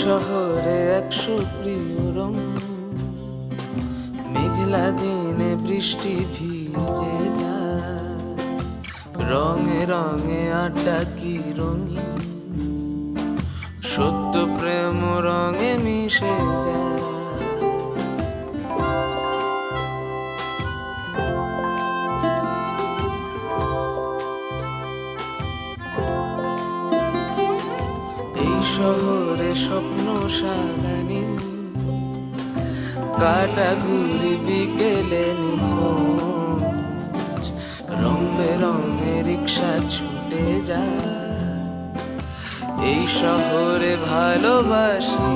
শহরে এক সুপ্রিয় রং, মেঘলা দিনে বৃষ্টি ভিজে যায়, রঙে রঙে আড্ডা কি রঙিন, সত্য প্রেম রঙে মিশে যায়। এই শহরে স্বপ্ন সাদানি, কাটা ঘুরি বিকেলে নিখোঁজ, রং বেরঙে রিক্সা ছুটে যায়। এই শহরে ভালোবাসি।